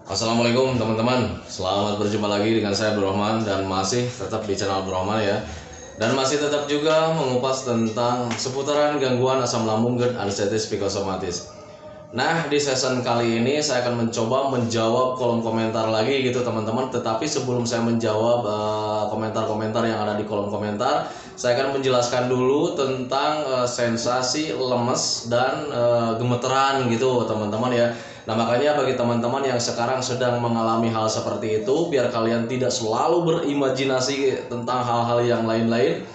Assalamualaikum teman-teman, selamat berjumpa lagi dengan saya Abdurrahman dan masih tetap di channel Abdurrahman ya. Dan masih tetap juga mengupas tentang seputaran gangguan asam lambung GERD anestesis psikosomatis. Nah, di season kali ini saya akan mencoba menjawab kolom komentar lagi gitu teman-teman. Tetapi sebelum saya menjawab komentar-komentar yang ada di kolom komentar, saya akan menjelaskan dulu tentang sensasi lemes dan gemeteran gitu teman-teman ya. Nah, makanya bagi teman-teman yang sekarang sedang mengalami hal seperti itu, biar kalian tidak selalu berimajinasi tentang hal-hal yang lain-lain,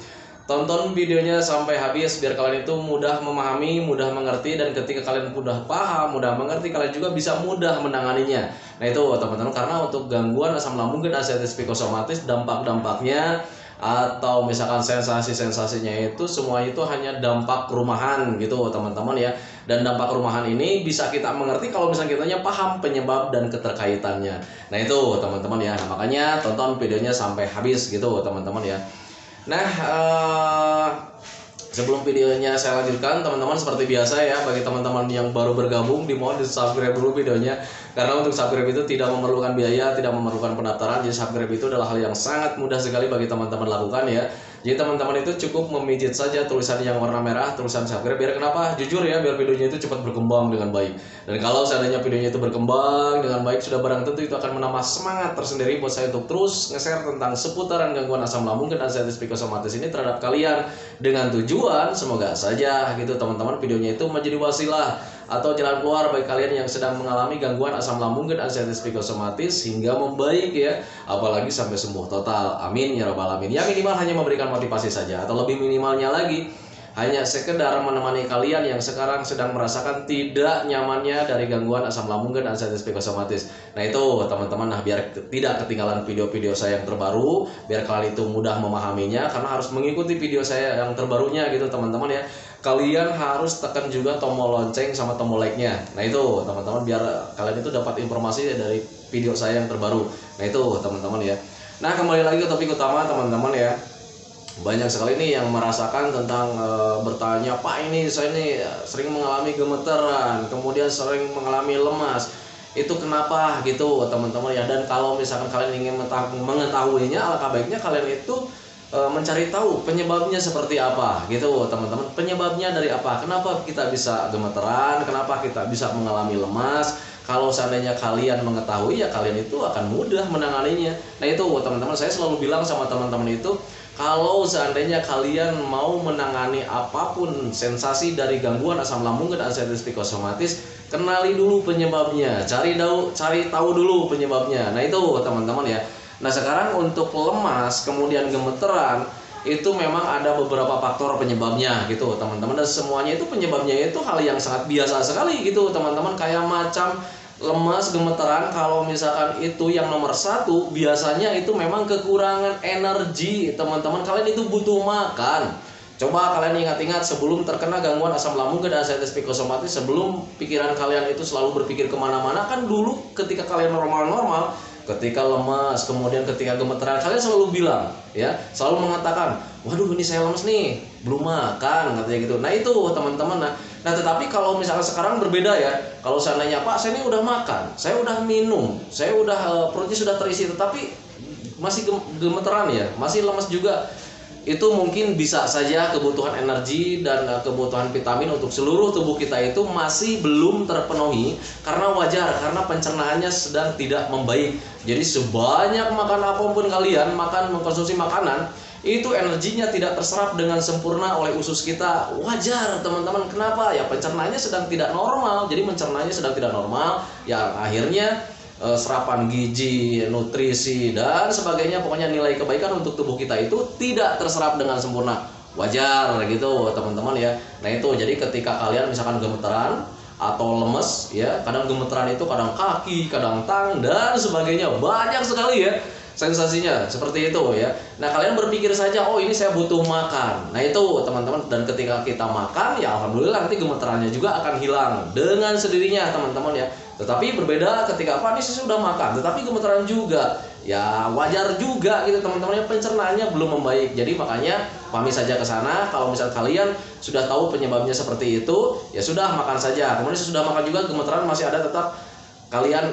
tonton videonya sampai habis biar kalian itu mudah memahami, mudah mengerti, dan ketika kalian mudah paham, mudah mengerti, kalian juga bisa mudah menanganinya. Nah itu teman-teman, karena untuk gangguan asam lambung dan anestesis psikosomatis, dampak-dampaknya atau misalkan sensasi-sensasinya itu semuanya itu hanya dampak rumahan gitu teman-teman ya. Dan dampak rumahan ini bisa kita mengerti kalau misalnya kitanya paham penyebab dan keterkaitannya. Nah itu teman-teman ya. Nah, makanya tonton videonya sampai habis gitu teman-teman ya. Nah, sebelum videonya saya lanjutkan, teman-teman seperti biasa ya, bagi teman-teman yang baru bergabung, dimohon di subscribe dulu videonya. Karena untuk subscribe itu tidak memerlukan biaya, tidak memerlukan pendaftaran. Jadi subscribe itu adalah hal yang sangat mudah sekali bagi teman-teman lakukan ya. Jadi teman-teman itu cukup memijit saja tulisan yang warna merah, tulisan subscribe. Biar kenapa? Jujur ya, biar videonya itu cepat berkembang dengan baik. Dan kalau seandainya videonya itu berkembang dengan baik, sudah barang tentu itu akan menambah semangat tersendiri buat saya untuk terus nge-share tentang seputaran gangguan asam lambung dan anestesis psikosomatis ini terhadap kalian, dengan tujuan semoga saja gitu teman-teman videonya itu menjadi wasilah atau jalan keluar bagi kalian yang sedang mengalami gangguan asam lambung dan anestesis psikosomatis hingga membaik ya, apalagi sampai sembuh total. Amin ya rabbal alamin. Ya minimal hanya memberikan motivasi saja, atau lebih minimalnya lagi hanya sekedar menemani kalian yang sekarang sedang merasakan tidak nyamannya dari gangguan asam lambung dan anestesis psikosomatis. Nah itu teman-teman, nah biar tidak ketinggalan video-video saya yang terbaru, biar kalian itu mudah memahaminya, karena harus mengikuti video saya yang terbarunya gitu teman-teman ya. Kalian harus tekan juga tombol lonceng sama tombol like-nya. Nah itu teman-teman, biar kalian itu dapat informasi dari video saya yang terbaru. Nah itu teman-teman ya. Nah kembali lagi ke topik utama teman-teman ya. Banyak sekali nih yang merasakan tentang bertanya, Pak ini saya ini sering mengalami gemeteran, kemudian sering mengalami lemas, itu kenapa gitu teman-teman ya. Dan kalau misalkan kalian ingin mengetahuinya, alangkah baiknya kalian itu mencari tahu penyebabnya seperti apa gitu teman-teman. Penyebabnya dari apa, kenapa kita bisa gemeteran, kenapa kita bisa mengalami lemas. Kalau seandainya kalian mengetahui ya, kalian itu akan mudah menanganinya. Nah itu teman-teman, saya selalu bilang sama teman-teman itu, kalau seandainya kalian mau menangani apapun sensasi dari gangguan asam lambung dan anestesis psikosomatis, kenali dulu penyebabnya, cari tahu dulu penyebabnya. Nah itu teman-teman ya. Nah sekarang untuk lemas kemudian gemeteran, itu memang ada beberapa faktor penyebabnya gitu teman-teman, dan semuanya itu penyebabnya itu hal yang sangat biasa sekali gitu teman-teman. Kayak macam lemas, gemeteran, kalau misalkan itu yang nomor satu, biasanya itu memang kekurangan energi teman-teman. Kalian itu butuh makan. Coba kalian ingat-ingat sebelum terkena gangguan asam lambung dan anestesis psikosomatis, sebelum pikiran kalian itu selalu berpikir kemana-mana, kan dulu ketika kalian normal-normal, ketika lemas, kemudian ketika gemeteran, kalian selalu bilang ya, selalu mengatakan, waduh ini saya lemes nih, belum makan, katanya gitu. Nah itu teman-teman. Nah tetapi kalau misalnya sekarang berbeda ya. Kalau seandainya Pak saya ini udah makan, saya udah minum, saya udah perutnya sudah terisi, tetapi masih gemeteran ya, masih lemas juga, itu mungkin bisa saja kebutuhan energi dan kebutuhan vitamin untuk seluruh tubuh kita itu masih belum terpenuhi. Karena wajar, karena pencernaannya sedang tidak membaik. Jadi sebanyak makan apapun kalian, mengkonsumsi makanan, itu energinya tidak terserap dengan sempurna oleh usus kita. Wajar teman-teman. Kenapa? Ya pencernaannya sedang tidak normal. Jadi pencernanya sedang tidak normal, yang akhirnya serapan gizi, nutrisi dan sebagainya, pokoknya nilai kebaikan untuk tubuh kita itu tidak terserap dengan sempurna. Wajar gitu teman-teman ya. Nah itu, jadi ketika kalian misalkan gemeteran atau lemes ya, kadang gemeteran itu kadang kaki, kadang tangan dan sebagainya, banyak sekali ya sensasinya seperti itu ya. Nah kalian berpikir saja, oh ini saya butuh makan. Nah itu teman-teman, dan ketika kita makan ya alhamdulillah nanti gemeterannya juga akan hilang dengan sendirinya teman-teman ya. Tetapi berbeda ketika apa, ini saya sudah makan tetapi gemeteran juga, ya wajar juga gitu teman-teman, pencernaannya belum membaik. Jadi makanya pamit saja ke sana. Kalau misal kalian sudah tahu penyebabnya seperti itu, ya sudah makan saja. Kemudian sesudah makan juga gemeteran masih ada tetap, kalian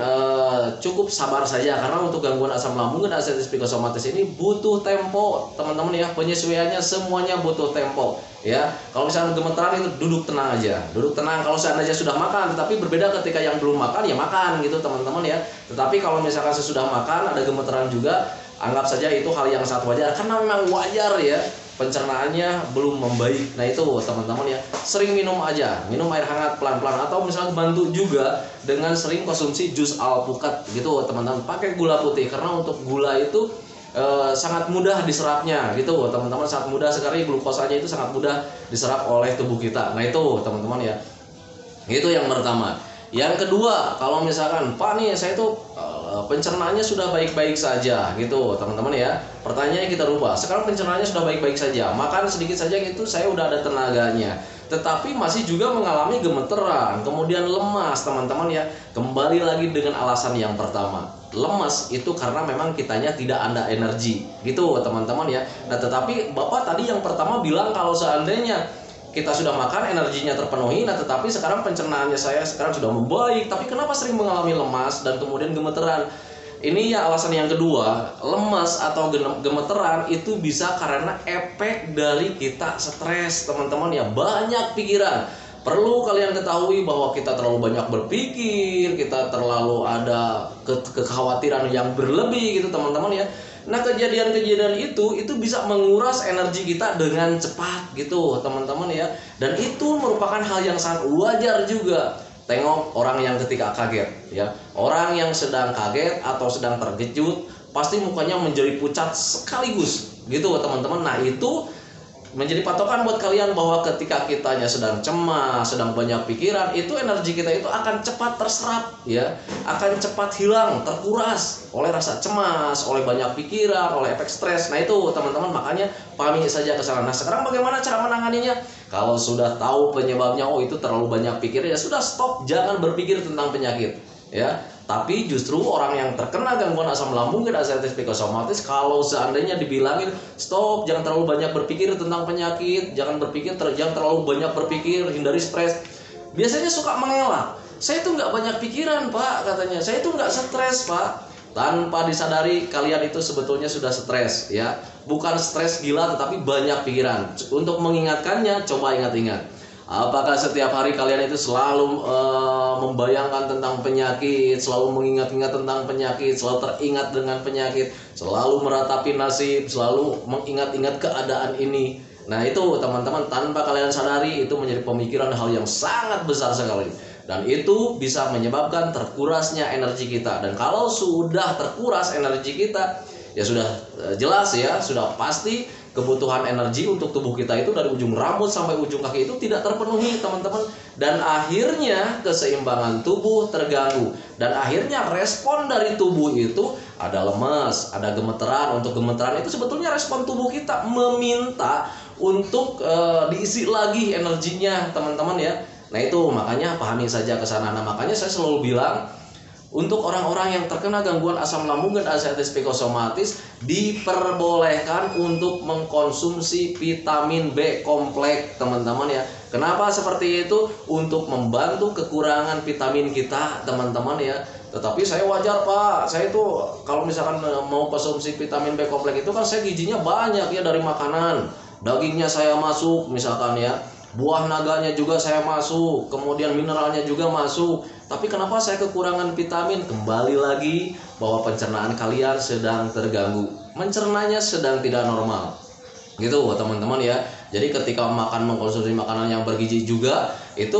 cukup sabar saja, karena untuk gangguan asam lambung dan arteritis psikosomatis ini butuh tempo teman-teman ya, penyesuaiannya semuanya butuh tempo ya. Kalau misalnya gemeteran itu duduk tenang aja, duduk tenang. Kalau seandainya sudah makan, tetapi berbeda ketika yang belum makan ya makan gitu teman-teman ya. Tetapi kalau misalkan sesudah makan ada gemeteran juga, anggap saja itu hal yang sangat wajar, karena memang wajar ya, pencernaannya belum membaik. Nah itu teman-teman ya, sering minum aja, minum air hangat pelan-pelan, atau misalnya bantu juga dengan sering konsumsi jus alpukat gitu teman-teman, pakai gula putih, karena untuk gula itu sangat mudah diserapnya gitu teman-teman, sangat mudah sekali, glukosanya itu sangat mudah diserap oleh tubuh kita. Nah itu teman-teman ya, itu yang pertama. Yang kedua, kalau misalkan Pak nih saya tuh pencernaannya sudah baik-baik saja gitu teman-teman ya, pertanyaannya kita rubah, sekarang pencernaannya sudah baik-baik saja, makan sedikit saja gitu saya udah ada tenaganya, tetapi masih juga mengalami gemeteran, kemudian lemas teman-teman ya. Kembali lagi dengan alasan yang pertama, lemas itu karena memang kitanya tidak ada energi gitu teman-teman ya. Nah tetapi Bapak tadi yang pertama bilang kalau seandainya kita sudah makan energinya terpenuhi, nah tetapi sekarang pencernaannya saya sekarang sudah membaik, tapi kenapa sering mengalami lemas dan kemudian gemeteran? Ini ya alasan yang kedua, lemas atau gemeteran itu bisa karena efek dari kita stres teman-teman ya, banyak pikiran. Perlu kalian ketahui bahwa kita terlalu banyak berpikir, kita terlalu ada kekhawatiran yang berlebih gitu teman-teman ya. Nah kejadian-kejadian itu bisa menguras energi kita dengan cepat gitu teman-teman ya. Dan itu merupakan hal yang sangat wajar juga. Tengok orang yang ketika kaget ya, orang yang sedang kaget atau sedang terkejut pasti mukanya menjadi pucat sekaligus gitu teman-teman. Nah itu menjadi patokan buat kalian bahwa ketika kitanya sedang cemas, sedang banyak pikiran, itu energi kita itu akan cepat terserap ya, akan cepat hilang, terkuras oleh rasa cemas, oleh banyak pikiran, oleh efek stres. Nah itu teman-teman, makanya pahami saja kesalahan. Nah sekarang bagaimana cara menanganinya? Kalau sudah tahu penyebabnya, oh itu terlalu banyak pikir, ya sudah stop, jangan berpikir tentang penyakit ya. Tapi justru orang yang terkena gangguan asam lambung dan arteritis psikosomatis, kalau seandainya dibilangin stop, jangan terlalu banyak berpikir tentang penyakit, jangan terlalu banyak berpikir, hindari stres, biasanya suka mengelak. Saya tuh nggak banyak pikiran Pak, katanya. Saya tuh nggak stres Pak. Tanpa disadari kalian itu sebetulnya sudah stres ya. Bukan stres gila, tetapi banyak pikiran. Untuk mengingatkannya, coba ingat-ingat. Apakah setiap hari kalian itu selalu membayangkan tentang penyakit, selalu mengingat-ingat tentang penyakit, selalu teringat dengan penyakit, selalu meratapi nasib, selalu mengingat-ingat keadaan ini? Nah itu teman-teman, tanpa kalian sadari itu menjadi pemikiran hal yang sangat besar sekali. Dan itu bisa menyebabkan terkurasnya energi kita. Dan kalau sudah terkuras energi kita, ya sudah jelas ya, sudah pasti kebutuhan energi untuk tubuh kita itu dari ujung rambut sampai ujung kaki itu tidak terpenuhi teman-teman. Dan akhirnya keseimbangan tubuh terganggu. Dan akhirnya respon dari tubuh itu ada lemas, ada gemeteran. Untuk gemeteran itu sebetulnya respon tubuh kita meminta untuk diisi lagi energinya teman-teman ya. Nah itu makanya pahami saja ke sana. Nah makanya saya selalu bilang, untuk orang-orang yang terkena gangguan asam lambung dan arteritis psikosomatis diperbolehkan untuk mengkonsumsi vitamin B kompleks teman-teman ya. Kenapa seperti itu? Untuk membantu kekurangan vitamin kita teman-teman ya. Tetapi saya wajar Pak, saya itu kalau misalkan mau konsumsi vitamin B kompleks itu kan saya gizinya banyak ya, dari makanan, dagingnya saya masuk misalkan ya, buah naganya juga saya masuk, kemudian mineralnya juga masuk. Tapi kenapa saya kekurangan vitamin? Kembali lagi bahwa pencernaan kalian sedang terganggu, mencernanya sedang tidak normal gitu teman-teman ya. Jadi ketika mengkonsumsi makanan yang bergizi juga itu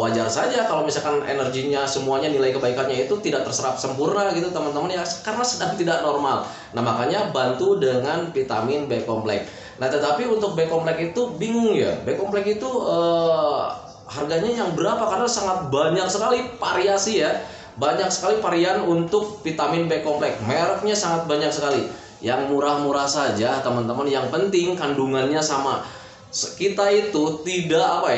wajar saja kalau misalkan energinya semuanya, nilai kebaikannya itu tidak terserap sempurna gitu teman-teman ya, karena sedang tidak normal. Nah makanya bantu dengan vitamin B kompleks. Nah tetapi untuk B kompleks itu bingung ya, B kompleks itu harganya yang berapa, karena sangat banyak sekali variasi ya, banyak sekali varian untuk vitamin B kompleks, mereknya sangat banyak sekali. Yang murah-murah saja teman-teman, yang penting kandungannya sama. Kita itu tidak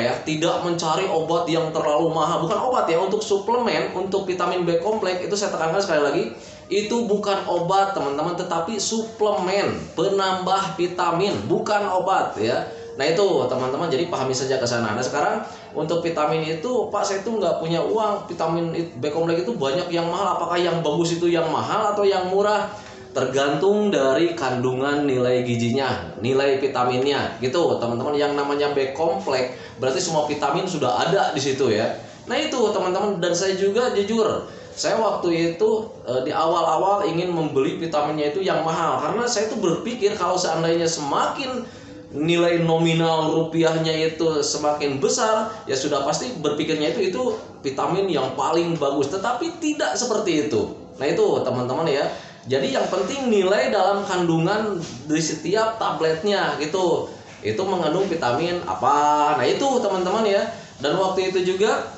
mencari obat yang terlalu mahal, bukan obat ya, untuk suplemen, untuk vitamin B kompleks itu saya tekankan sekali lagi, itu bukan obat teman-teman, tetapi suplemen penambah vitamin, bukan obat ya. Nah itu teman-teman, jadi pahami saja ke sana. Nah sekarang untuk vitamin itu, Pak saya tuh nggak punya uang, vitamin B kompleks itu banyak yang mahal, apakah yang bagus itu yang mahal atau yang murah? Tergantung dari kandungan nilai gizinya, nilai vitaminnya gitu teman-teman. Yang namanya B kompleks berarti semua vitamin sudah ada di situ ya. Nah itu teman-teman, dan saya juga jujur, saya waktu itu di awal-awal ingin membeli vitaminnya itu yang mahal, karena saya itu berpikir kalau seandainya semakin nilai nominal rupiahnya itu semakin besar, ya sudah pasti berpikirnya itu vitamin yang paling bagus. Tetapi tidak seperti itu. Nah itu teman-teman ya. Jadi yang penting nilai dalam kandungan di setiap tabletnya gitu, itu mengandung vitamin apa. Nah itu teman-teman ya. Dan waktu itu juga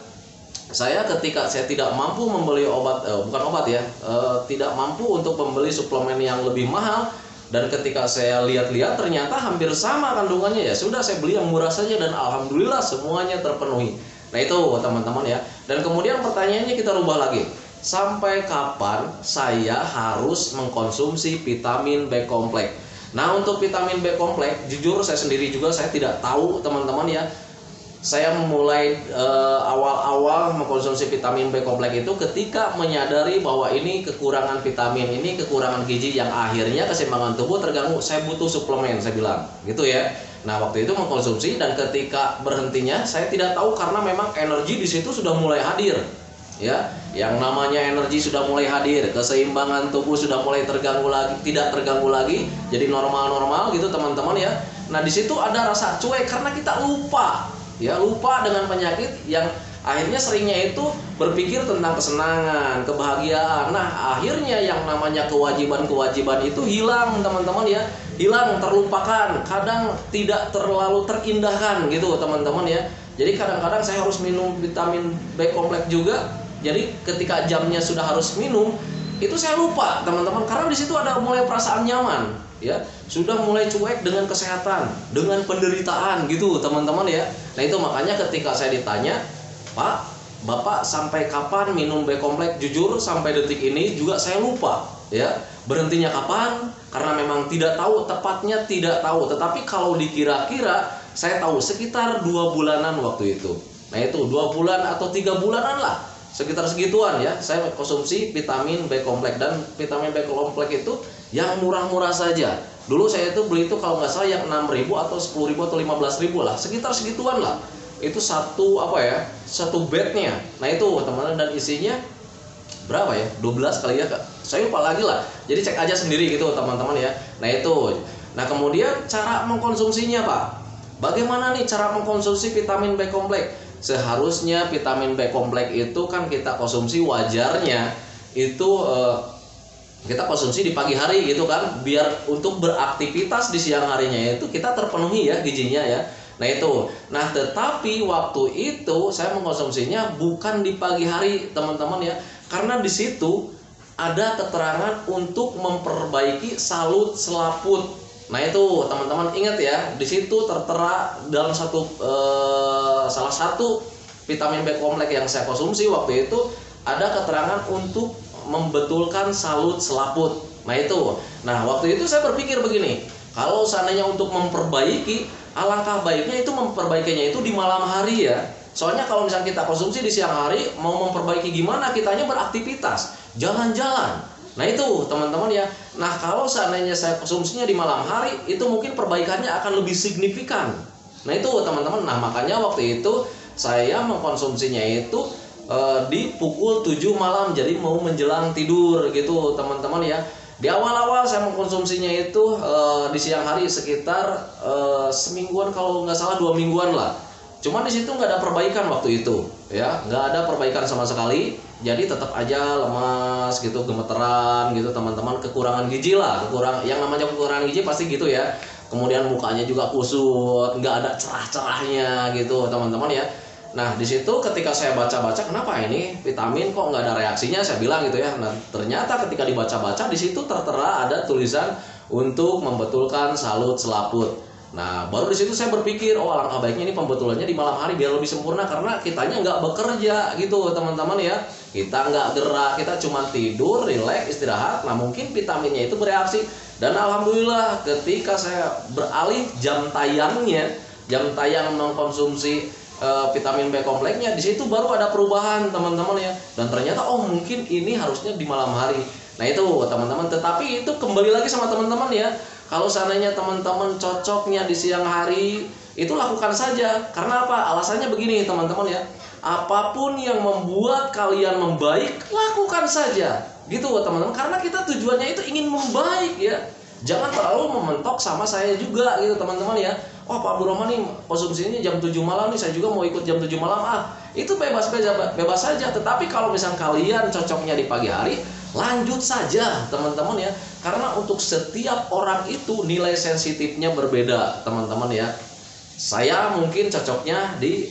saya ketika saya tidak mampu membeli obat, bukan obat ya, tidak mampu untuk membeli suplemen yang lebih mahal. Dan ketika saya lihat-lihat ternyata hampir sama kandungannya, ya sudah saya beli yang murah saja dan alhamdulillah semuanya terpenuhi. Nah itu teman-teman ya. Dan kemudian pertanyaannya kita rubah lagi. Sampai kapan saya harus mengkonsumsi vitamin B kompleks? Nah untuk vitamin B kompleks, jujur saya sendiri juga saya tidak tahu teman-teman ya. Saya memulai awal-awal mengkonsumsi vitamin B kompleks itu ketika menyadari bahwa ini kekurangan vitamin, ini kekurangan gizi yang akhirnya keseimbangan tubuh terganggu. Saya butuh suplemen, saya bilang gitu ya. Nah waktu itu mengkonsumsi, dan ketika berhentinya saya tidak tahu karena memang energi di situ sudah mulai hadir ya. Yang namanya energi sudah mulai hadir, keseimbangan tubuh sudah mulai terganggu lagi, tidak terganggu lagi, jadi normal-normal gitu teman-teman ya. Nah di situ ada rasa cuek karena kita lupa ya, lupa dengan penyakit yang akhirnya seringnya itu berpikir tentang kesenangan, kebahagiaan. Nah akhirnya yang namanya kewajiban-kewajiban itu hilang teman-teman ya, hilang, terlupakan, kadang tidak terlalu terindahkan gitu teman-teman ya. Jadi kadang-kadang saya harus minum vitamin B kompleks juga. Jadi ketika jamnya sudah harus minum, itu saya lupa teman-teman, karena di situ ada mulai perasaan nyaman ya, sudah mulai cuek dengan kesehatan, dengan penderitaan gitu teman-teman ya. Nah itu makanya ketika saya ditanya, Pak, Bapak sampai kapan minum B kompleks? Jujur sampai detik ini juga saya lupa ya, berhentinya kapan, karena memang tidak tahu, tepatnya tidak tahu. Tetapi kalau dikira-kira saya tahu sekitar 2 bulanan waktu itu. Nah itu 2 bulan atau 3 bulanan lah, sekitar segituan ya, saya konsumsi vitamin B kompleks. Dan vitamin B kompleks itu yang murah-murah saja. Dulu saya itu beli itu kalau nggak salah yang 6.000 atau 10.000 atau 15.000 lah, sekitar segituan lah. Itu satu satu bednya. Nah itu teman-teman, dan isinya berapa ya? 12 kali ya Kak. Saya lupa lagi lah. Jadi cek aja sendiri gitu teman-teman ya. Nah itu. Nah kemudian cara mengkonsumsinya Pak. Bagaimana nih cara mengkonsumsi vitamin B kompleks? Seharusnya vitamin B kompleks itu kan kita konsumsi wajarnya itu kita konsumsi di pagi hari gitu kan, biar untuk beraktivitas di siang harinya itu kita terpenuhi ya gizinya ya. Nah itu. Nah tetapi waktu itu saya mengkonsumsinya bukan di pagi hari teman-teman ya, karena di situ ada keterangan untuk memperbaiki salut selaput. Nah itu teman-teman ingat ya, di situ tertera dalam salah satu vitamin B kompleks yang saya konsumsi waktu itu ada keterangan untuk membetulkan salut selaput. Nah itu. Nah waktu itu saya berpikir begini, kalau seandainya untuk memperbaiki, alangkah baiknya itu memperbaikinya itu di malam hari ya. Soalnya kalau misalnya kita konsumsi di siang hari, mau memperbaiki gimana? Kitanya beraktivitas, jalan-jalan. Nah itu teman-teman ya. Nah kalau seandainya saya konsumsinya di malam hari, itu mungkin perbaikannya akan lebih signifikan. Nah itu teman-teman. Nah makanya waktu itu saya mengkonsumsinya itu di pukul 7 malam, jadi mau menjelang tidur gitu teman-teman ya. Di awal-awal saya mengkonsumsinya itu di siang hari sekitar semingguan, kalau nggak salah 2 mingguan lah. Cuman di situ nggak ada perbaikan waktu itu, ya, nggak ada perbaikan sama sekali. Jadi tetap aja lemas gitu, gemeteran gitu teman-teman, kekurangan gizi lah, yang namanya kekurangan gizi pasti gitu ya. Kemudian mukanya juga kusut, nggak ada cerah-cerahnya gitu teman-teman ya. Nah di situ ketika saya baca-baca, kenapa ini vitamin kok nggak ada reaksinya, saya bilang gitu ya. Nah ternyata ketika dibaca-baca di situ tertera ada tulisan untuk membetulkan salut selaput. Nah baru di situ saya berpikir, oh alangkah baiknya ini pembetulannya di malam hari biar lebih sempurna, karena kitanya nggak bekerja gitu teman-teman ya. Kita nggak gerak, kita cuma tidur, rileks, istirahat. Nah mungkin vitaminnya itu bereaksi. Dan alhamdulillah ketika saya beralih jam tayang mengkonsumsi vitamin B kompleksnya, di situ baru ada perubahan teman-teman ya. Dan ternyata oh mungkin ini harusnya di malam hari. Nah itu teman-teman, tetapi itu kembali lagi sama teman-teman ya. Kalau seandainya teman-teman cocoknya di siang hari, itu lakukan saja. Karena apa? Alasannya begini teman-teman ya. Apapun yang membuat kalian membaik, lakukan saja. Gitu teman-teman. Karena kita tujuannya itu ingin membaik ya. Jangan terlalu mementok sama saya juga gitu teman-teman ya. Wah Pak Abdurrahman nih konsumsinya jam 7 malam nih, saya juga mau ikut jam 7 malam. Itu bebas saja. Tetapi kalau misalnya kalian cocoknya di pagi hari, lanjut saja teman-teman ya. Karena untuk setiap orang itu nilai sensitifnya berbeda teman-teman ya. Saya mungkin cocoknya di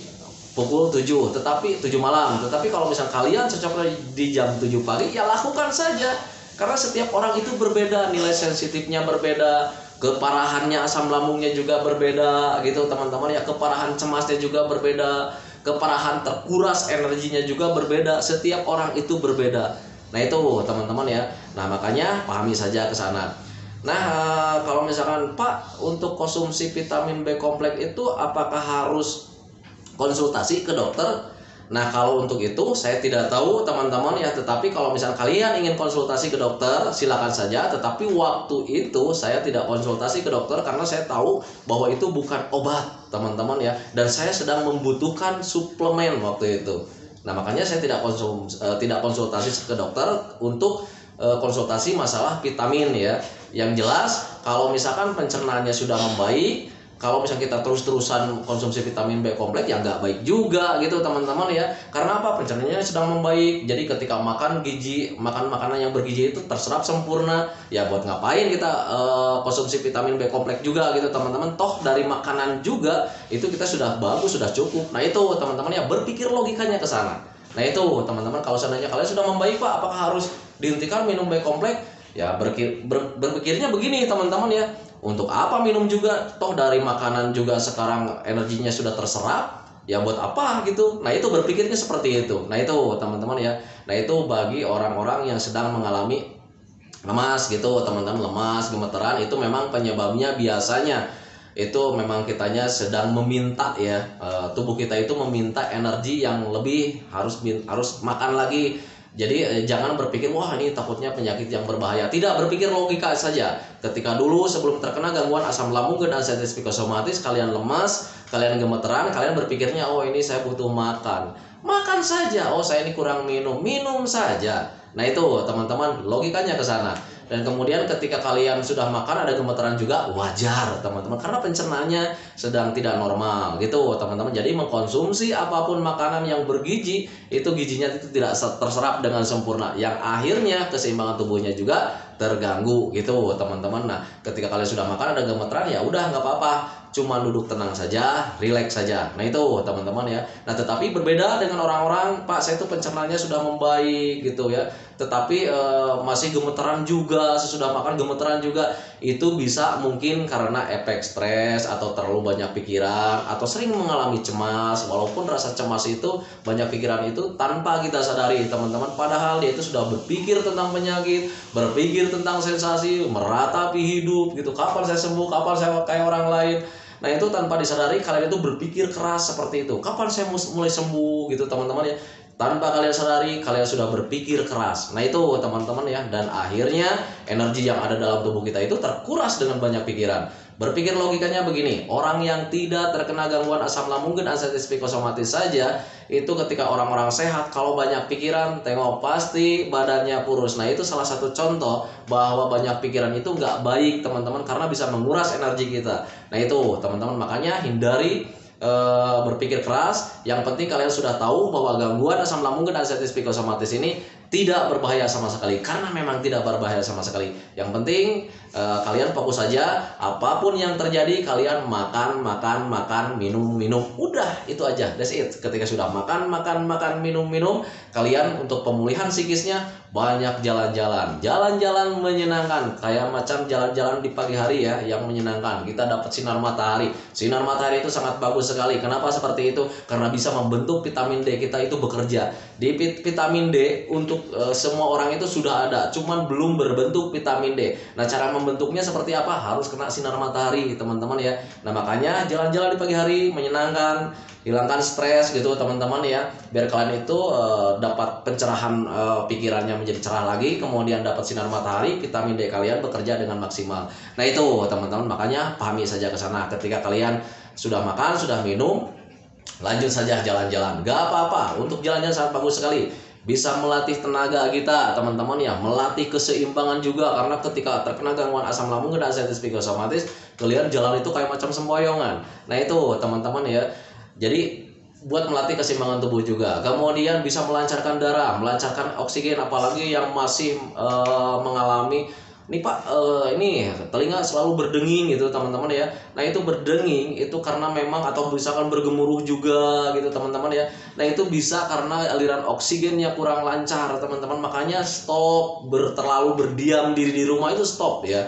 pukul 7, tetapi 7 malam. Tetapi kalau misalnya kalian cocoknya di jam 7 pagi, ya lakukan saja. Karena setiap orang itu berbeda, nilai sensitifnya berbeda, keparahannya asam lambungnya juga berbeda gitu teman-teman ya, keparahan cemasnya juga berbeda, keparahan terkuras energinya juga berbeda, setiap orang itu berbeda. Nah itu teman-teman ya. Nah makanya pahami saja ke sana. Nah kalau misalkan Pak untuk konsumsi vitamin B kompleks itu apakah harus konsultasi ke dokter? Nah kalau untuk itu saya tidak tahu teman-teman ya. Tetapi kalau misalnya kalian ingin konsultasi ke dokter, silakan saja. Tetapi waktu itu saya tidak konsultasi ke dokter karena saya tahu bahwa itu bukan obat teman-teman ya. Dan saya sedang membutuhkan suplemen waktu itu. Nah makanya saya tidak konsultasi ke dokter untuk konsultasi masalah vitamin ya. Yang jelas kalau misalkan pencernaannya sudah membaik, kalau misalnya kita terus-terusan konsumsi vitamin B kompleks ya nggak baik juga gitu teman-teman ya. Karena apa? Pencernaannya sedang membaik. Jadi ketika makan makanan yang bergizi itu terserap sempurna. Ya buat ngapain kita konsumsi vitamin B kompleks juga gitu teman-teman. Toh dari makanan juga itu kita sudah bagus, sudah cukup. Nah itu teman-teman ya, berpikir logikanya ke sana. Nah itu teman-teman, kalau seandainya kalian sudah membaik Pak, apakah harus dihentikan minum B kompleks? Ya berpikirnya begini teman-teman ya. Untuk apa minum juga? Toh dari makanan juga sekarang energinya sudah terserap. Ya buat apa gitu? Nah itu berpikirnya seperti itu. Nah itu teman-teman ya. Nah itu bagi orang-orang yang sedang mengalami lemas gitu teman-teman, lemas, gemeteran, itu memang penyebabnya biasanya itu memang kitanya sedang meminta ya, tubuh kita itu meminta energi yang lebih, harus makan lagi. Jadi jangan berpikir wah ini takutnya penyakit yang berbahaya. Tidak, berpikir logika saja. Ketika dulu sebelum terkena gangguan asam lambung dan ansiedad psikosomatis, kalian lemas, kalian gemeteran, kalian berpikirnya oh ini saya butuh makan. Makan saja. Oh saya ini kurang minum saja. Nah itu teman-teman, logikanya ke sana. Dan kemudian ketika kalian sudah makan ada gemeteran juga, wajar teman-teman, karena pencernaannya sedang tidak normal gitu teman-teman. Jadi mengkonsumsi apapun makanan yang bergizi, itu gizinya itu tidak terserap dengan sempurna, yang akhirnya keseimbangan tubuhnya juga terganggu gitu teman-teman. Nah ketika kalian sudah makan ada gemeteran, ya udah nggak apa-apa, cuma duduk tenang saja, rileks saja. Nah itu teman-teman ya. Nah tetapi berbeda dengan orang-orang, Pak saya itu pencernaannya sudah membaik gitu ya, tetapi masih gemeteran juga, sesudah makan gemeteran juga. Itu bisa mungkin karena efek stres atau terlalu banyak pikiran, atau sering mengalami cemas. Walaupun rasa cemas itu, banyak pikiran itu tanpa kita sadari teman-teman, padahal dia itu sudah berpikir tentang penyakit, berpikir tentang sensasi, meratapi hidup gitu, kapan saya sembuh, kapan saya kayak orang lain. Nah itu tanpa disadari kalian itu berpikir keras seperti itu, kapan saya mulai sembuh gitu teman-teman ya. Tanpa kalian sadari kalian sudah berpikir keras. Nah itu teman-teman ya. Dan akhirnya energi yang ada dalam tubuh kita itu terkuras dengan banyak pikiran. Berpikir logikanya begini, orang yang tidak terkena gangguan asam lambung dan ansiedad psikosomatis saja, itu ketika orang-orang sehat, kalau banyak pikiran, tengok pasti badannya kurus. Nah itu salah satu contoh bahwa banyak pikiran itu nggak baik teman-teman, karena bisa menguras energi kita. Nah itu teman-teman, makanya hindari berpikir keras. Yang penting kalian sudah tahu bahwa gangguan asam lambung dan ansiedad psikosomatis ini tidak berbahaya sama sekali, karena memang tidak berbahaya sama sekali. Yang penting kalian fokus saja, apapun yang terjadi kalian makan, minum, udah itu aja, that's it. Ketika sudah makan, minum, kalian untuk pemulihan psikisnya banyak jalan-jalan menyenangkan, kayak macam jalan-jalan di pagi hari ya, yang menyenangkan. Kita dapat sinar matahari itu sangat bagus sekali. Kenapa seperti itu? Karena bisa membentuk vitamin D kita itu bekerja. Di vitamin D untuk semua orang itu sudah ada, cuman belum berbentuk vitamin D. Nah cara membentuknya seperti apa? Harus kena sinar matahari, teman-teman ya. Nah, makanya jalan-jalan di pagi hari menyenangkan, hilangkan stres gitu teman-teman ya, biar kalian itu dapat pencerahan, pikirannya menjadi cerah lagi, kemudian dapat sinar matahari, vitamin D kalian bekerja dengan maksimal. Nah itu teman-teman, makanya pahami saja ke sana. Ketika kalian sudah makan, sudah minum, lanjut saja jalan-jalan, gak apa-apa. Untuk jalan-jalan sangat bagus sekali, bisa melatih tenaga kita teman-teman ya, melatih keseimbangan juga, karena ketika terkena gangguan asam lambung dan anxiety psikosomatis, kalian jalan itu kayak macam sempoyongan. Nah itu teman-teman ya, jadi buat melatih keseimbangan tubuh juga, kemudian bisa melancarkan darah, melancarkan oksigen, apalagi yang masih mengalami ini Pak, ini telinga selalu berdenging gitu teman-teman ya. Nah itu berdenging itu karena memang, atau misalkan bergemuruh juga gitu teman-teman ya. Nah itu bisa karena aliran oksigennya kurang lancar teman-teman. Makanya stop terlalu berdiam diri di rumah, itu stop ya.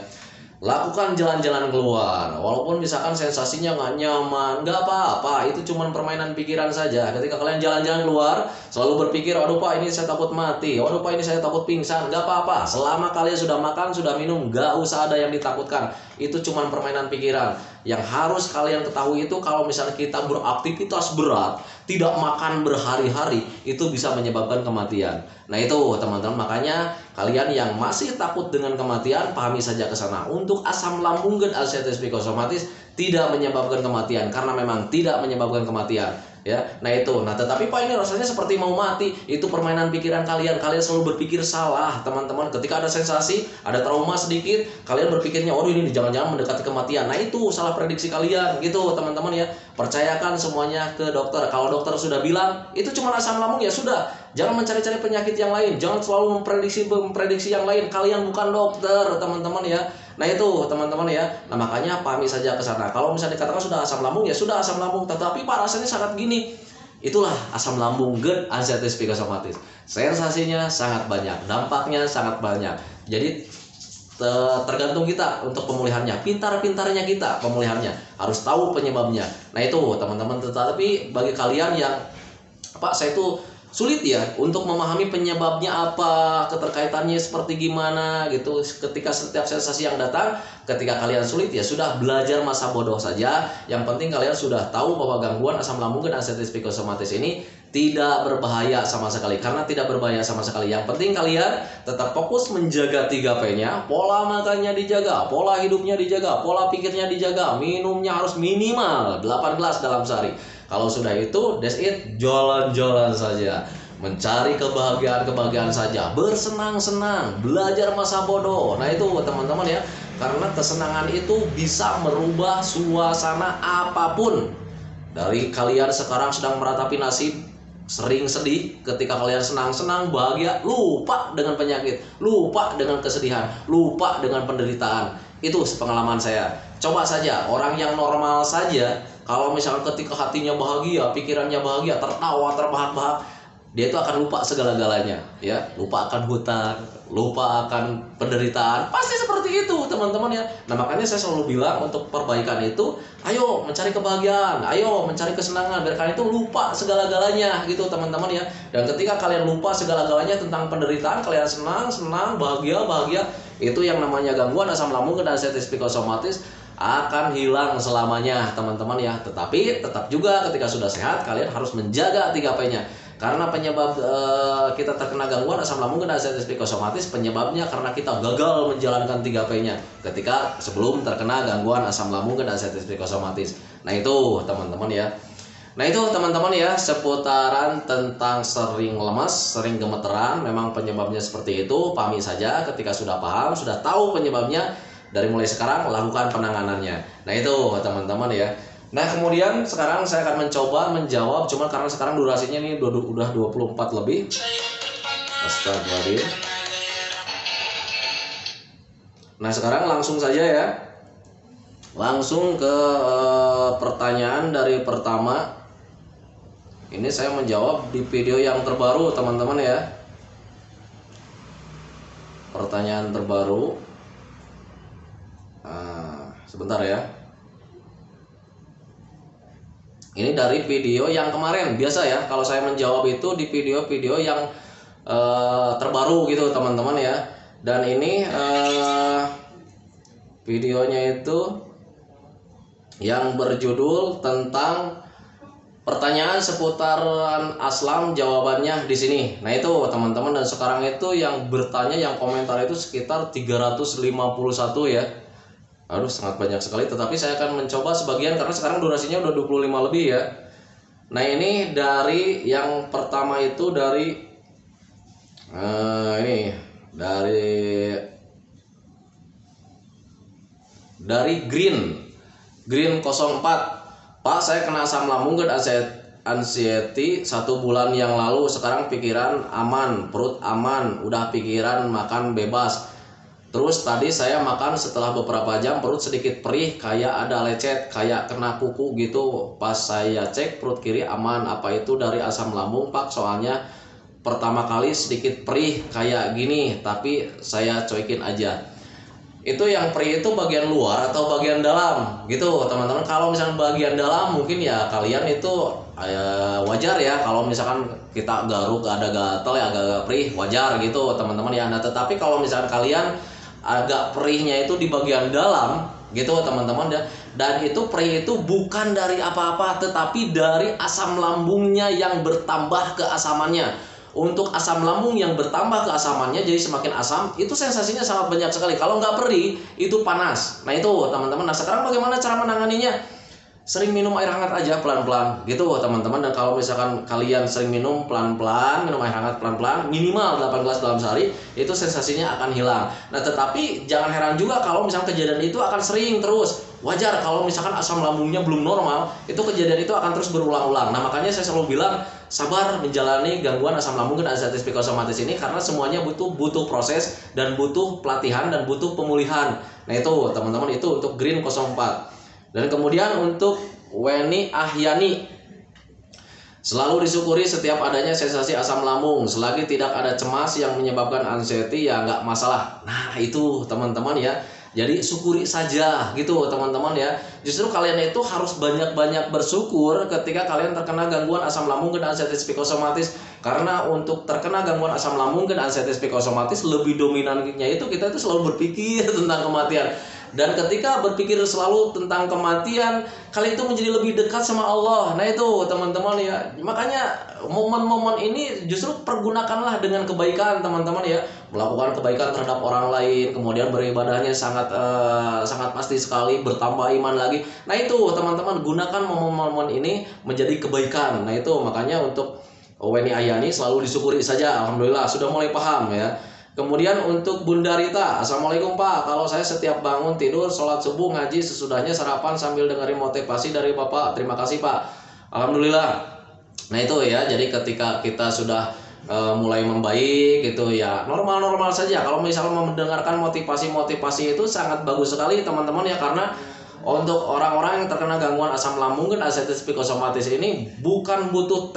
Lakukan jalan-jalan keluar, walaupun misalkan sensasinya nggak nyaman, nggak apa-apa, itu cuma permainan pikiran saja. Ketika kalian jalan-jalan keluar, selalu berpikir, waduh Pak ini saya takut mati, waduh Pak ini saya takut pingsan, nggak apa-apa. Selama kalian sudah makan, sudah minum, nggak usah ada yang ditakutkan. Itu cuma permainan pikiran. Yang harus kalian ketahui itu, kalau misalnya kita beraktivitas berat, tidak makan berhari-hari, itu bisa menyebabkan kematian. Nah itu teman-teman, makanya kalian yang masih takut dengan kematian, pahami saja ke sana. Untuk asam lambung dan anxiety psikosomatis tidak menyebabkan kematian, karena memang tidak menyebabkan kematian ya. Nah itu, nah tetapi Pak ini rasanya seperti mau mati, itu permainan pikiran kalian. Kalian selalu berpikir salah teman-teman. Ketika ada sensasi, ada trauma sedikit, kalian berpikirnya, oh ini jangan-jangan mendekati kematian. Nah itu salah prediksi kalian gitu teman-teman ya. Percayakan semuanya ke dokter. Kalau dokter sudah bilang itu cuma asam lambung, ya sudah, jangan mencari-cari penyakit yang lain, jangan selalu memprediksi yang lain. Kalian bukan dokter teman-teman ya. Nah itu teman-teman ya. Nah makanya pahami saja ke sana. Kalau misalnya dikatakan sudah asam lambung, ya sudah asam lambung, tetapi Pak rasanya sangat gini, itulah asam lambung GERD anxiety psikosomatis. Sensasinya sangat banyak, dampaknya sangat banyak. Jadi tergantung kita untuk pemulihannya. Pintar-pintarnya kita pemulihannya, harus tahu penyebabnya. Nah itu teman-teman. Tetapi bagi kalian yang Pak saya itu sulit ya untuk memahami penyebabnya apa, keterkaitannya seperti gimana gitu, ketika setiap sensasi yang datang, ketika kalian sulit, ya sudah, belajar masa bodoh saja. Yang penting kalian sudah tahu bahwa gangguan asam lambung dan anxiety psikosomatis ini tidak berbahaya sama sekali. Karena tidak berbahaya sama sekali, yang penting kalian tetap fokus menjaga 3P-nya. Pola makannya dijaga, pola hidupnya dijaga, pola pikirnya dijaga, minumnya harus minimal 8 gelas dalam sehari. Kalau sudah itu, that's it, jalan-jalan saja, mencari kebahagiaan saja, bersenang-senang, belajar masa bodoh. Nah itu teman-teman ya, karena kesenangan itu bisa merubah suasana apapun. Dari kalian sekarang sedang meratapi nasib, sering sedih, ketika kalian senang-senang, bahagia, lupa dengan penyakit, lupa dengan kesedihan, lupa dengan penderitaan. Itu pengalaman saya. Coba saja, orang yang normal saja, kalau misalnya ketika hatinya bahagia, pikirannya bahagia, tertawa, terbahak-bahak, dia itu akan lupa segala-galanya ya, lupa akan hutang, lupa akan penderitaan, pasti seperti itu teman-teman ya. Nah makanya saya selalu bilang, untuk perbaikan itu, ayo mencari kebahagiaan, ayo mencari kesenangan, biar kalian itu lupa segala-galanya gitu teman-teman ya. Dan ketika kalian lupa segala-galanya tentang penderitaan, kalian senang, bahagia, itu yang namanya gangguan asam lambung dan anxiety psikosomatis akan hilang selamanya teman-teman ya. Tetapi tetap juga ketika sudah sehat, kalian harus menjaga 3P-nya. Karena penyebab kita terkena gangguan asam lambung dan anxiety psikosomatis, penyebabnya karena kita gagal menjalankan 3P-nya ketika sebelum terkena gangguan asam lambung dan anxiety psikosomatis. Nah itu teman-teman ya. Nah itu teman-teman ya, seputaran tentang sering lemas, sering gemeteran, memang penyebabnya seperti itu. Pahami saja, ketika sudah paham, sudah tahu penyebabnya, dari mulai sekarang lakukan penanganannya. Nah itu teman-teman ya. Nah kemudian sekarang saya akan mencoba menjawab, cuma karena sekarang durasinya ini udah 24 lebih. Astagfirullahaladzim. Nah sekarang langsung saja ya, langsung ke pertanyaan dari pertama. Ini saya menjawab di video yang terbaru teman-teman ya. Pertanyaan terbaru. Sebentar ya. Ini dari video yang kemarin. Biasa ya, kalau saya menjawab itu di video-video yang terbaru gitu teman-teman ya. Dan ini videonya itu yang berjudul tentang pertanyaan seputaran aslam, jawabannya di sini. Nah itu teman-teman, dan sekarang itu yang bertanya, yang komentar itu sekitar 351 ya. Aduh, sangat banyak sekali, tetapi saya akan mencoba sebagian karena sekarang durasinya udah 25 lebih ya. Nah ini dari yang pertama itu dari ini dari Green 04. Pak, saya kena asam lambung dan anxiety 1 bulan yang lalu. Sekarang pikiran aman, perut aman, udah pikiran makan bebas. Terus tadi saya makan setelah beberapa jam perut sedikit perih, kayak ada lecet, kayak kena kuku gitu. Pas saya cek perut kiri aman. Apa itu dari asam lambung, Pak? Soalnya pertama kali sedikit perih kayak gini, tapi saya cuekin aja. Itu yang perih itu bagian luar atau bagian dalam gitu teman-teman. Kalau misalnya bagian dalam mungkin ya kalian itu wajar ya, kalau misalkan kita garuk ada gatal ya, agak-agak perih, wajar gitu teman-teman ya. Nah tetapi kalau misalkan kalian agak perihnya itu di bagian dalam gitu teman-teman ya, dan itu perih itu bukan dari apa-apa tetapi dari asam lambungnya yang bertambah keasamannya. Untuk asam lambung yang bertambah keasamannya, jadi semakin asam, itu sensasinya sangat banyak sekali. Kalau nggak perih, itu panas. Nah itu teman-teman. Nah sekarang bagaimana cara menanganinya? Sering minum air hangat aja pelan-pelan gitu teman-teman. Dan kalau misalkan kalian sering minum pelan-pelan, minum air hangat pelan-pelan, minimal 8 gelas dalam sehari, itu sensasinya akan hilang. Nah tetapi jangan heran juga kalau misalkan kejadian itu akan sering terus. Wajar kalau misalkan asam lambungnya belum normal, itu kejadian itu akan terus berulang-ulang. Nah makanya saya selalu bilang sabar menjalani gangguan asam lambung dan anxiety psikosomatis ini, karena semuanya butuh proses dan butuh pelatihan dan butuh pemulihan. Nah itu teman-teman, itu untuk Green 04. Dan kemudian untuk Weni Ahyani, selalu disyukuri setiap adanya sensasi asam lambung, selagi tidak ada cemas yang menyebabkan anxiety ya nggak masalah. Nah itu teman-teman ya, jadi syukuri saja gitu teman-teman ya. Justru kalian itu harus banyak-banyak bersyukur ketika kalian terkena gangguan asam lambung dan anxiety psikosomatis. Karena untuk terkena gangguan asam lambung dan anxiety psikosomatis, lebih dominannya itu kita itu selalu berpikir tentang kematian. Dan ketika berpikir selalu tentang kematian, kalian itu menjadi lebih dekat sama Allah. Nah itu teman-teman ya. Makanya momen-momen ini justru pergunakanlah dengan kebaikan teman-teman ya. Melakukan kebaikan terhadap orang lain, kemudian beribadahnya sangat pasti sekali, bertambah iman lagi. Nah itu teman-teman, gunakan momen-momen ini menjadi kebaikan. Nah itu makanya untuk Weni Ayani selalu disyukuri saja. Alhamdulillah sudah mulai paham ya. Kemudian untuk Bunda Rita, Assalamualaikum Pak. Kalau saya setiap bangun tidur, sholat subuh, ngaji, sesudahnya sarapan sambil dengerin motivasi dari Bapak. Terima kasih Pak. Alhamdulillah. Nah itu ya, jadi ketika kita sudah mulai membaik gitu ya, normal-normal saja. Kalau misalnya mendengarkan motivasi-motivasi itu sangat bagus sekali teman-teman ya, karena untuk orang-orang yang terkena gangguan asam lambung dan anxiety psikosomatis ini bukan butuh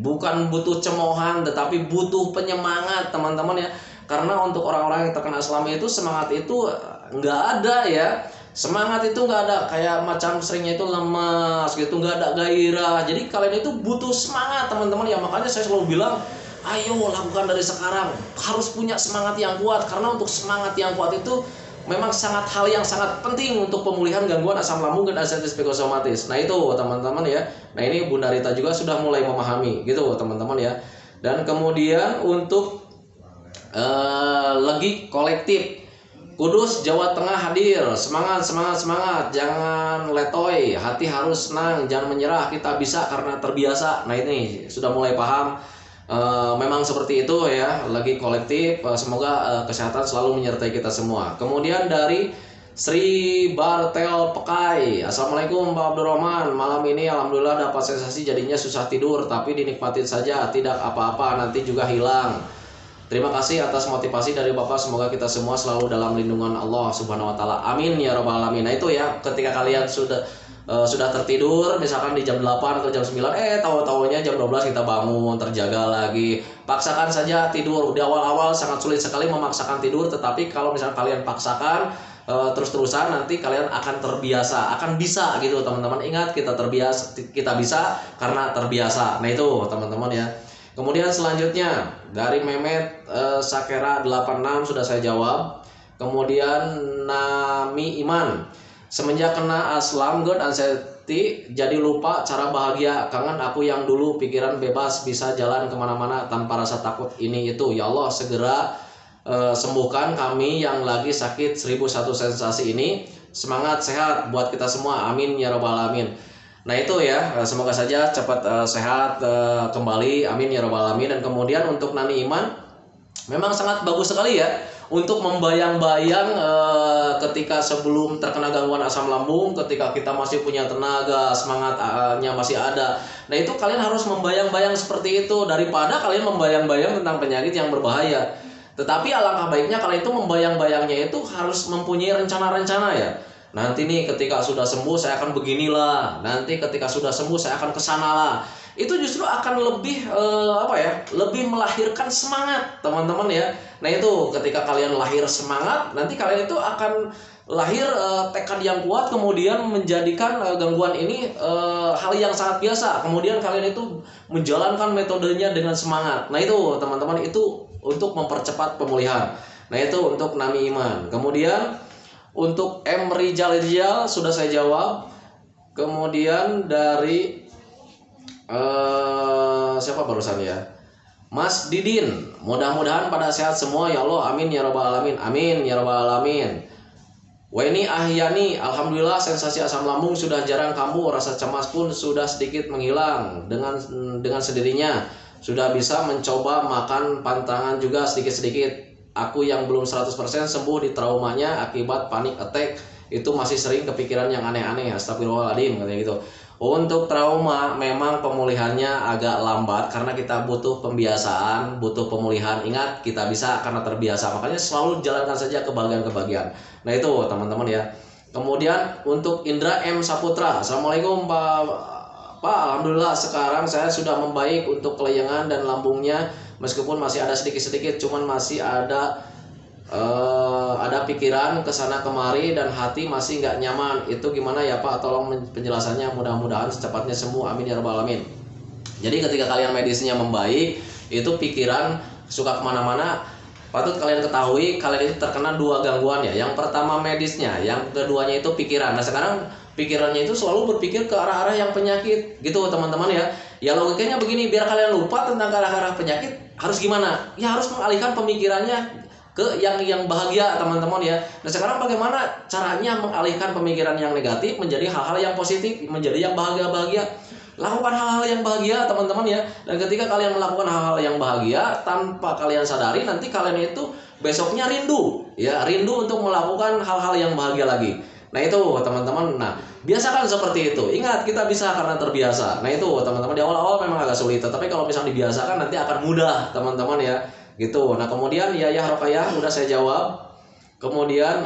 bukan butuh cemohan, tetapi butuh penyemangat teman-teman ya. Karena untuk orang-orang yang terkena asam itu semangat itu nggak ada ya. Semangat itu nggak ada, kayak macam seringnya itu lemas gitu, nggak ada gairah. Jadi kalian itu butuh semangat teman-teman ya. Makanya saya selalu bilang, ayo lakukan dari sekarang. Harus punya semangat yang kuat, karena untuk semangat yang kuat itu memang hal yang sangat penting untuk pemulihan gangguan asam lambung dan anxiety psikosomatis. Nah itu teman-teman ya. Nah ini Bunda Rita juga sudah mulai memahami gitu teman-teman ya. Dan kemudian untuk Legi Kolektif Kudus Jawa Tengah hadir. Semangat, jangan letoy, hati harus senang, jangan menyerah, kita bisa karena terbiasa. Nah ini sudah mulai paham. Memang seperti itu ya, Legi Kolektif. Semoga kesehatan selalu menyertai kita semua. Kemudian dari Sri Bartel Pekai, Assalamualaikum Pak Abdurrahman. Malam ini alhamdulillah dapat sensasi, jadinya susah tidur, tapi dinikmatin saja, tidak apa-apa, nanti juga hilang. Terima kasih atas motivasi dari Bapak. Semoga kita semua selalu dalam lindungan Allah Subhanahu wa taala. Amin ya rabbal alamin. Nah itu ya, ketika kalian sudah tertidur misalkan di jam 8 atau jam 9, tahu-tahunya jam 12 kita bangun, terjaga lagi. Paksakan saja tidur. Di awal-awal sangat sulit sekali memaksakan tidur, tetapi kalau misalkan kalian paksakan terus-terusan, nanti kalian akan terbiasa, akan bisa gitu teman-teman. Ingat, kita bisa karena terbiasa. Nah itu teman-teman ya. Kemudian selanjutnya dari Mehmet Sakera 86 sudah saya jawab. Kemudian Nami Iman, semenjak kena aslam GERD anxiety jadi lupa cara bahagia, kangen aku yang dulu pikiran bebas bisa jalan kemana-mana tanpa rasa takut ini itu. Ya Allah segera sembuhkan kami yang lagi sakit 1001 sensasi ini. Semangat sehat buat kita semua, amin ya robbal alamin. Nah itu ya, semoga saja cepat sehat kembali, amin ya robbal alamin. Dan kemudian untuk Nani Iman, memang sangat bagus sekali ya untuk membayang-bayang ketika sebelum terkena gangguan asam lambung, ketika kita masih punya tenaga, semangatnya masih ada. Nah itu kalian harus membayang-bayang seperti itu daripada kalian membayang-bayang tentang penyakit yang berbahaya. Tetapi alangkah baiknya kalian itu membayang-bayangnya itu harus mempunyai rencana-rencana ya. Nanti nih ketika sudah sembuh saya akan beginilah. Nanti ketika sudah sembuh saya akan kesanalah. Itu justru akan lebih lebih melahirkan semangat teman-teman ya. Nah itu ketika kalian lahir semangat, nanti kalian itu akan lahir tekad yang kuat, kemudian menjadikan gangguan ini hal yang sangat biasa. Kemudian kalian itu menjalankan metodenya dengan semangat. Nah itu teman-teman, itu untuk mempercepat pemulihan. Nah itu untuk Nami Iman. Kemudian untuk M Rijal sudah saya jawab. Kemudian dari siapa barusan ya? Mas Didin, mudah-mudahan pada sehat semua ya Allah, amin ya robbal alamin, amin ya robbal alamin. Weni Ahyani, alhamdulillah sensasi asam lambung sudah jarang kambuh, rasa cemas pun sudah sedikit menghilang dengan sendirinya. Sudah bisa mencoba makan pantangan juga sedikit-sedikit. Aku yang belum 100% sembuh di traumanya akibat panic attack itu masih sering kepikiran yang aneh-aneh. Astagfirullahaladzim katanya gitu. Untuk trauma memang pemulihannya agak lambat karena kita butuh pembiasaan, butuh pemulihan. Ingat, kita bisa karena terbiasa. Makanya selalu jalankan saja kebahagiaan-kebahagiaan. Nah itu teman-teman ya. Kemudian untuk Indra M Saputra, assalamualaikum Pak, alhamdulillah sekarang saya sudah membaik untuk kelayangan dan lambungnya. Meskipun masih ada sedikit-sedikit, cuman masih ada pikiran kesana kemari dan hati masih nggak nyaman. Itu gimana ya Pak? Tolong penjelasannya, mudah-mudahan secepatnya sembuh, amin ya rabbal alamin. Jadi ketika kalian medisnya membaik, itu pikiran suka kemana-mana. Patut kalian ketahui, kalian itu terkena dua gangguan ya. Yang pertama medisnya, yang keduanya itu pikiran. Nah sekarang pikirannya itu selalu berpikir ke arah-arah yang penyakit gitu teman-teman ya. Ya logikanya begini, biar kalian lupa tentang ke arah-arah penyakit, harus gimana? Ya harus mengalihkan pemikirannya ke yang bahagia teman-teman ya. Nah sekarang bagaimana caranya mengalihkan pemikiran yang negatif menjadi hal-hal yang positif, menjadi yang bahagia-bahagia? Lakukan hal-hal yang bahagia teman-teman ya. Dan ketika kalian melakukan hal-hal yang bahagia tanpa kalian sadari, nanti kalian itu besoknya rindu ya, rindu untuk melakukan hal-hal yang bahagia lagi. Nah itu teman-teman, nah biasakan seperti itu. Ingat, kita bisa karena terbiasa. Nah itu teman-teman, di awal-awal memang agak sulit, tapi kalau misalnya dibiasakan nanti akan mudah teman-teman ya gitu. Nah kemudian ya Rokayah udah saya jawab. Kemudian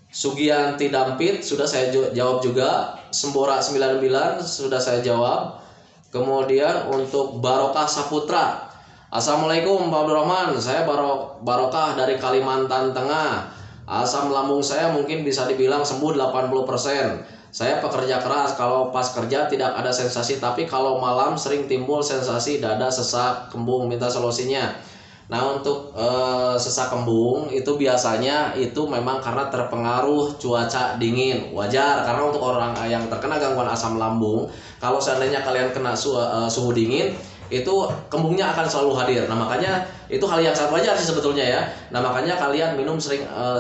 Sugianti Dampit sudah saya jawab juga. Sembora 99 sudah saya jawab. Kemudian untuk Barokah Saputra, assalamualaikum Pak Abdurrahman, saya Barokah dari Kalimantan Tengah. Asam lambung saya mungkin bisa dibilang sembuh 80%. Saya pekerja keras, kalau pas kerja tidak ada sensasi, tapi kalau malam sering timbul sensasi dada, sesak, kembung, minta solusinya. Nah untuk sesak kembung itu biasanya itu memang karena terpengaruh cuaca dingin. Wajar, karena untuk orang yang terkena gangguan asam lambung, kalau seandainya kalian kena suhu dingin, itu kembungnya akan selalu hadir. Nah makanya itu hal yang sangat wajar sih sebetulnya ya. Nah makanya kalian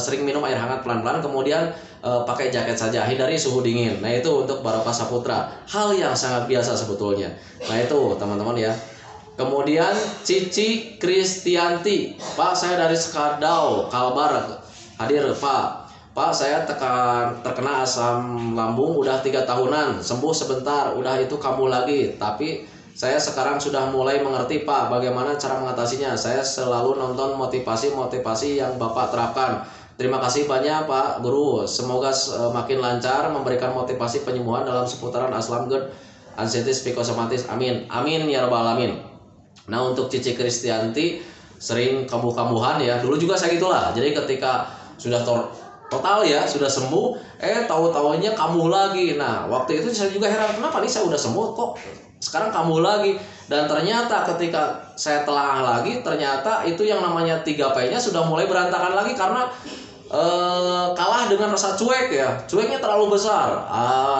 sering minum air hangat pelan-pelan, kemudian pakai jaket saja, hindari suhu dingin. Nah itu untuk Barokah Saputra, hal yang sangat biasa sebetulnya. Nah itu teman-teman ya. Kemudian Cici Kristianti, Pak saya dari Sekadau, Kalbar, hadir Pak. Pak saya terkena asam lambung udah 3 tahunan, sembuh sebentar, udah itu kambuh lagi. Tapi saya sekarang sudah mulai mengerti Pak bagaimana cara mengatasinya. Saya selalu nonton motivasi yang Bapak terapkan. Terima kasih banyak Pak Guru, semoga makin lancar memberikan motivasi penyembuhan dalam seputaran asam GERD, anxiety psikosomatis, amin, amin ya rabbal alamin. Nah untuk Cici Kristianti sering kambuh-kambuhan ya, dulu juga saya gitulah. Jadi ketika sudah total ya, sudah sembuh, tahu-taunya kambuh lagi. Nah, waktu itu saya juga heran, kenapa nih saya udah sembuh kok sekarang kambuh lagi. Dan ternyata ketika saya telaah lagi, ternyata itu yang namanya 3P-nya sudah mulai berantakan lagi karena kalah dengan rasa cuek ya. Cueknya terlalu besar.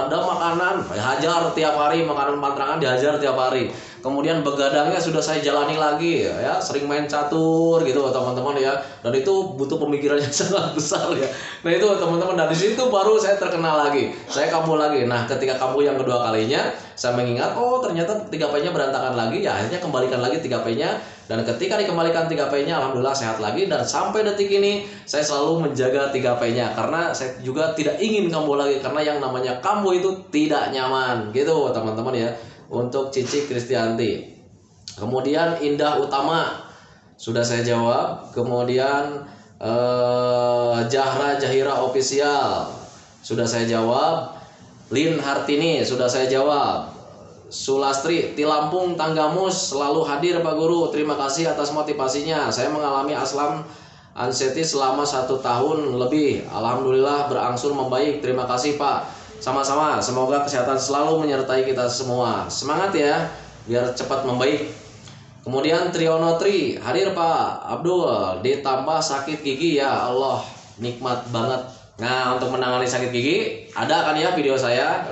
Ada makanan hajar tiap hari, makanan pantrangan dihajar tiap hari. Kemudian begadangnya sudah saya jalani lagi ya, sering main catur gitu teman-teman ya. Dan itu butuh pemikiran yang sangat besar ya. Nah itu teman-teman, dari situ baru saya terkenal lagi. Saya kambuh lagi. Nah, ketika kambuh yang kedua kalinya, saya mengingat ternyata 3P-nya berantakan lagi ya, akhirnya kembalikan lagi 3P-nya. Dan ketika dikembalikan 3P-nya, alhamdulillah sehat lagi. Dan sampai detik ini saya selalu menjaga 3P-nya karena saya juga tidak ingin kambuh lagi, karena yang namanya kambuh itu tidak nyaman gitu teman-teman ya. Untuk Cici Kristianti. Kemudian Indah Utama sudah saya jawab. Kemudian Jahra Jahira Official sudah saya jawab. Lin Hartini sudah saya jawab. Sulastri di Lampung Tanggamus selalu hadir Pak Guru, terima kasih atas motivasinya. Saya mengalami asam anxiety selama 1 tahun lebih, alhamdulillah berangsur membaik. Terima kasih Pak. Sama-sama, semoga kesehatan selalu menyertai kita semua. Semangat ya, biar cepat membaik. Kemudian Triono Tri, hadir Pak Abdul, ditambah sakit gigi ya Allah, nikmat banget. Nah, untuk menangani sakit gigi, ada kan ya video saya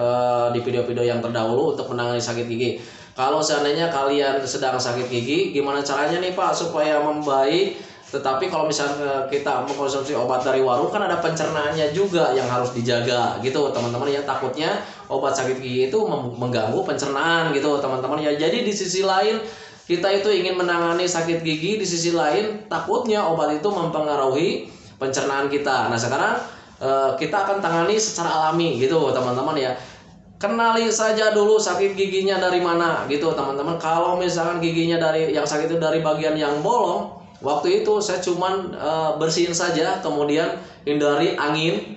di video-video yang terdahulu untuk menangani sakit gigi. Kalau seandainya kalian sedang sakit gigi, gimana caranya nih Pak supaya membaik? Tetapi kalau misalnya kita mengkonsumsi obat dari warung, kan ada pencernaannya juga yang harus dijaga gitu teman-teman ya. Takutnya obat sakit gigi itu mengganggu pencernaan gitu teman-teman ya. Jadi di sisi lain kita itu ingin menangani sakit gigi, di sisi lain takutnya obat itu mempengaruhi pencernaan kita. Nah sekarang kita akan tangani secara alami gitu teman-teman ya. Kenali saja dulu sakit giginya dari mana gitu teman-teman. Kalau misalkan giginya dari yang sakit itu dari bagian yang bolong, waktu itu saya cuman bersihin saja, kemudian hindari angin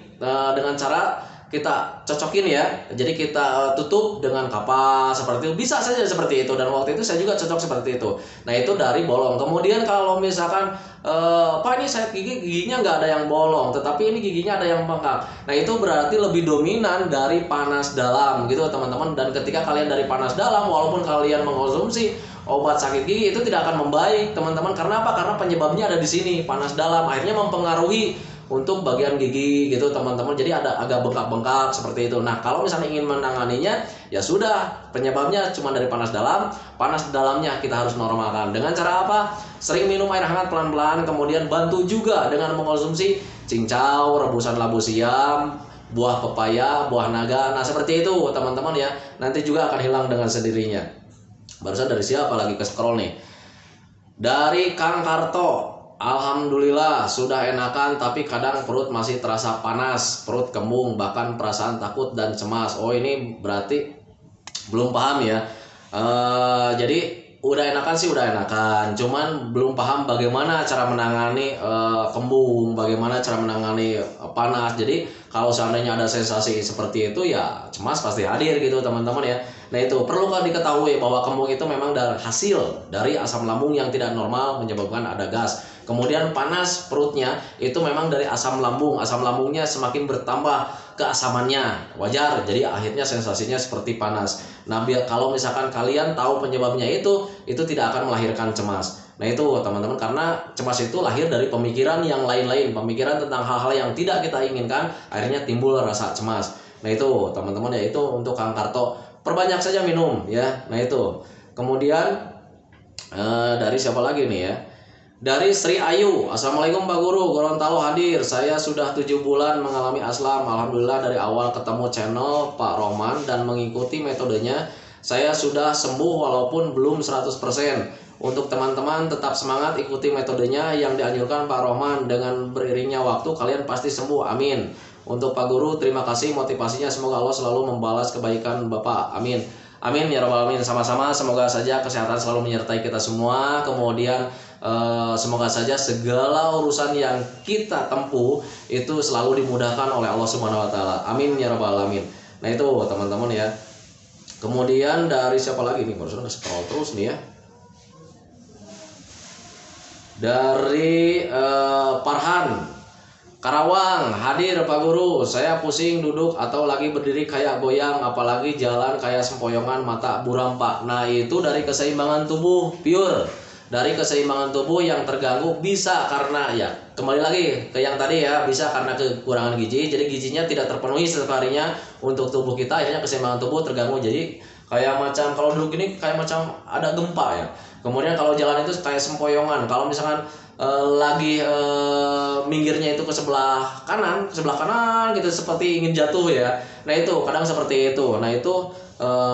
dengan cara kita cocokin ya. Jadi kita tutup dengan kapas seperti itu, bisa saja seperti itu. Dan waktu itu saya juga cocok seperti itu. Nah itu dari bolong. Kemudian kalau misalkan Pak ini saya giginya nggak ada yang bolong, tetapi ini giginya ada yang bengkak. Nah itu berarti lebih dominan dari panas dalam gitu teman-teman. Dan ketika kalian dari panas dalam, walaupun kalian mengkonsumsi obat sakit gigi itu tidak akan membaik teman-teman. Karena apa? Karena penyebabnya ada di sini, panas dalam, akhirnya mempengaruhi untuk bagian gigi gitu teman-teman. Jadi ada agak bengkak-bengkak seperti itu. Nah kalau misalnya ingin menanganinya, ya sudah, penyebabnya cuma dari panas dalam. Panas dalamnya kita harus normalkan dengan cara apa? Sering minum air hangat pelan-pelan. Kemudian bantu juga dengan mengkonsumsi cincau, rebusan labu siam, buah pepaya, buah naga. Nah seperti itu teman-teman ya. Nanti juga akan hilang dengan sendirinya. Barusan dari siapa lagi ke scroll nih? Dari Kang Karto. Alhamdulillah sudah enakan, tapi kadang perut masih terasa panas, perut kembung, bahkan perasaan takut dan cemas. Oh ini berarti belum paham ya. Jadi udah enakan sih udah enakan, cuman belum paham bagaimana cara menangani kembung, bagaimana cara menangani panas. Jadi kalau seandainya ada sensasi seperti itu ya cemas pasti hadir gitu teman-teman ya. Nah itu perlu kan diketahui bahwa kembung itu memang dari hasil dari asam lambung yang tidak normal menyebabkan ada gas. Kemudian panas perutnya itu memang dari asam lambung. Asam lambungnya semakin bertambah keasamannya, wajar. Jadi akhirnya sensasinya seperti panas. Nah, kalau misalkan kalian tahu penyebabnya itu tidak akan melahirkan cemas. Nah itu teman-teman, karena cemas itu lahir dari pemikiran yang lain-lain, pemikiran tentang hal-hal yang tidak kita inginkan, akhirnya timbul rasa cemas. Nah itu teman-teman ya, itu untuk Kang Karto. Perbanyak saja minum ya. Nah itu. Kemudian dari siapa lagi nih ya? Dari Sri Ayu, Assalamualaikum Pak Guru, Gorontalo hadir. Saya sudah 7 bulan mengalami aslam. Alhamdulillah dari awal ketemu channel Pak Rohman dan mengikuti metodenya, saya sudah sembuh walaupun belum 100%. Untuk teman-teman tetap semangat ikuti metodenya yang dianjurkan Pak Rohman. Dengan beriringnya waktu kalian pasti sembuh, amin. Untuk Pak Guru terima kasih motivasinya, semoga Allah selalu membalas kebaikan Bapak, amin. Amin ya rabbal alamin. Sama-sama, semoga saja kesehatan selalu menyertai kita semua. Kemudian semoga saja segala urusan yang kita tempuh itu selalu dimudahkan oleh Allah Subhanahu wa taala. Amin ya rabbal alamin. Nah itu teman-teman ya. Kemudian dari siapa lagi nih? Barusan scroll terus nih ya. Dari Farhan. Karawang, hadir Pak Guru. Saya pusing duduk atau lagi berdiri kayak goyang, apalagi jalan kayak sempoyongan, mata buram Pak. Nah itu dari keseimbangan tubuh, pure. Dari keseimbangan tubuh yang terganggu bisa karena ya kembali lagi ke yang tadi ya, bisa karena kekurangan gizi. Jadi gizinya tidak terpenuhi setiap harinya untuk tubuh kita, akhirnya keseimbangan tubuh terganggu. Jadi kayak macam kalau duduk ini kayak macam ada gempa ya. Kemudian kalau jalan itu kayak sempoyongan. Kalau misalkan lagi minggirnya itu ke sebelah kanan gitu seperti ingin jatuh ya. Nah itu kadang seperti itu. Nah itu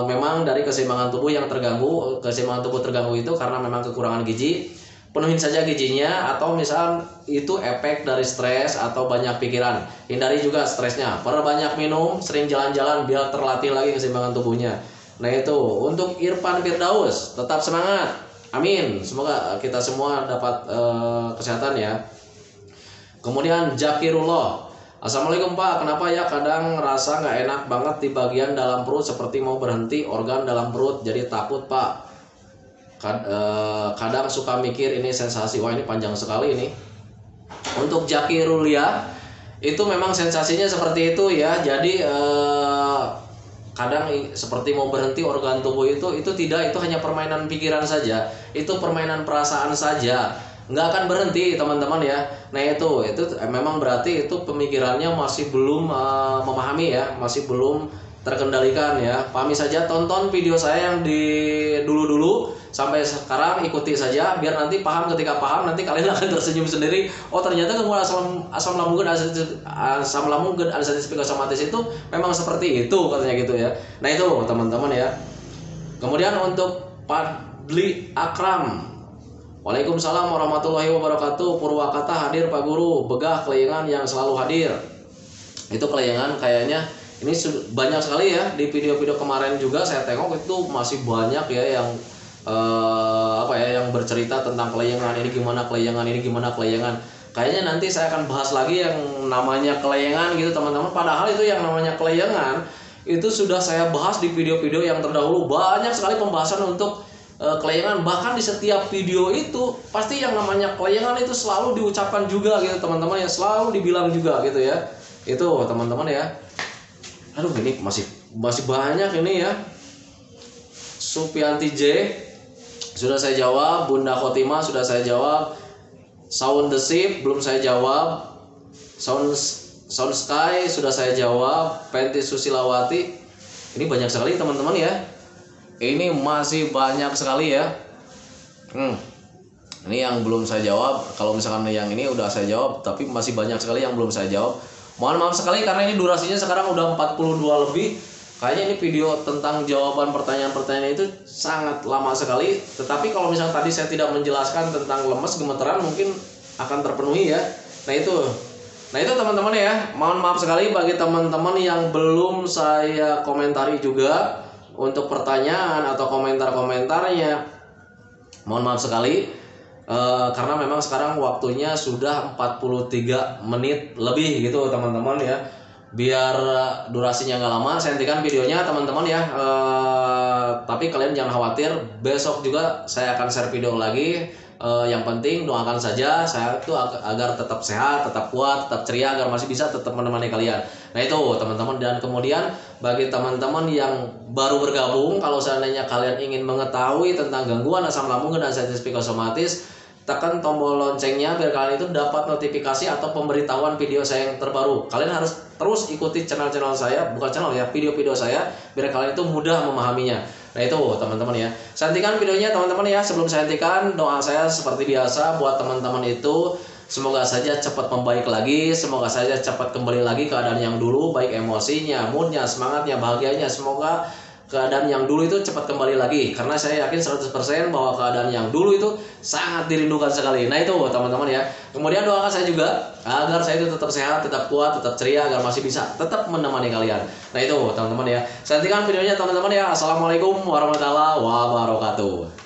memang dari keseimbangan tubuh yang terganggu. Keseimbangan tubuh terganggu itu karena memang kekurangan gizi. Penuhin saja gizinya, atau misal itu efek dari stres atau banyak pikiran. Hindari juga stresnya. Perbanyak minum, sering jalan-jalan biar terlatih lagi keseimbangan tubuhnya. Nah itu untuk Irfan Firdaus, tetap semangat. Amin. Semoga kita semua dapat kesehatan ya. Kemudian Zakirullah. Assalamualaikum Pak. Kenapa ya kadang ngerasa nggak enak banget di bagian dalam perut, seperti mau berhenti organ dalam perut. Jadi takut Pak. Kadang suka mikir ini sensasi. Wah ini panjang sekali ini. Untuk Zakirullah itu memang sensasinya seperti itu ya. Jadi kadang seperti mau berhenti organ tubuh itu tidak, itu hanya permainan pikiran saja, itu permainan perasaan saja, nggak akan berhenti teman-teman ya. Nah itu memang berarti itu pemikirannya masih belum memahami ya, masih belum terkendalikan ya. Pahami saja, tonton video saya yang di dulu sampai sekarang, ikuti saja biar nanti paham. Ketika paham nanti kalian akan tersenyum sendiri. Oh ternyata gangguan asam lambung dan anestesi psikosomatis itu memang seperti itu katanya gitu ya. Nah itu teman-teman ya. Kemudian untuk Padli Akram, Waalaikumsalam warahmatullahi wabarakatuh. Purwakarta hadir Pak Guru. Begah kelayangan yang selalu hadir. Itu kelayangan kayaknya ini banyak sekali ya. Di video-video kemarin juga saya tengok itu masih banyak ya yang yang bercerita tentang kelayangan ini gimana, kelayangan ini gimana, kelayangan. Kayaknya nanti saya akan bahas lagi yang namanya kelayangan gitu teman-teman. Padahal itu yang namanya kelayangan itu sudah saya bahas di video-video yang terdahulu. Banyak sekali pembahasan untuk kelayangan. Bahkan di setiap video itu pasti yang namanya kelayangan itu selalu diucapkan juga gitu teman-teman ya, selalu dibilang juga gitu ya. Itu teman-teman ya. Aduh ini masih banyak ini ya. Supianti J sudah saya jawab, Bunda Khotimah sudah saya jawab, Sound the Ship belum saya jawab, Sound Sky sudah saya jawab, Penti Susilawati. Ini banyak sekali teman-teman ya. Ini masih banyak sekali ya. Ini yang belum saya jawab. Kalau misalkan yang ini udah saya jawab, tapi masih banyak sekali yang belum saya jawab. Mohon maaf sekali karena ini durasinya sekarang udah 42 lebih. Kayaknya ini video tentang jawaban pertanyaan-pertanyaan itu sangat lama sekali. Tetapi kalau misalnya tadi saya tidak menjelaskan tentang lemes, gemeteran, mungkin akan terpenuhi ya. Nah itu teman-teman ya. Mohon maaf sekali bagi teman-teman yang belum saya komentari juga untuk pertanyaan atau komentar-komentarnya. Mohon maaf sekali karena memang sekarang waktunya sudah 43 menit lebih gitu teman-teman ya. Biar durasinya nggak lama, saya hentikan videonya teman-teman ya. Tapi kalian jangan khawatir, besok juga saya akan share video lagi. Yang penting doakan saja saya itu agar tetap sehat, tetap kuat, tetap ceria, agar masih bisa tetap menemani kalian. Nah itu teman-teman. Dan kemudian bagi teman-teman yang baru bergabung, kalau seandainya kalian ingin mengetahui tentang gangguan asam lambung dan anestesi psikosomatis, tekan tombol loncengnya biar kalian itu dapat notifikasi atau pemberitahuan video saya yang terbaru. Kalian harus terus ikuti channel-channel saya, bukan channel ya, video-video saya, biar kalian itu mudah memahaminya. Nah itu teman-teman ya. Saya hentikan videonya teman-teman ya. Sebelum saya hentikan, doa saya seperti biasa buat teman-teman itu, semoga saja cepat membaik lagi, semoga saja cepat kembali lagi keadaan yang dulu, baik emosinya, moodnya, semangatnya, bahagianya. Semoga keadaan yang dulu itu cepat kembali lagi, karena saya yakin 100% bahwa keadaan yang dulu itu sangat dirindukan sekali. Nah itu teman-teman ya. Kemudian doakan saya juga agar saya itu tetap sehat, tetap kuat, tetap ceria, agar masih bisa tetap menemani kalian. Nah itu teman-teman ya. Saya hentikan videonya teman-teman ya. Assalamualaikum warahmatullahi wabarakatuh.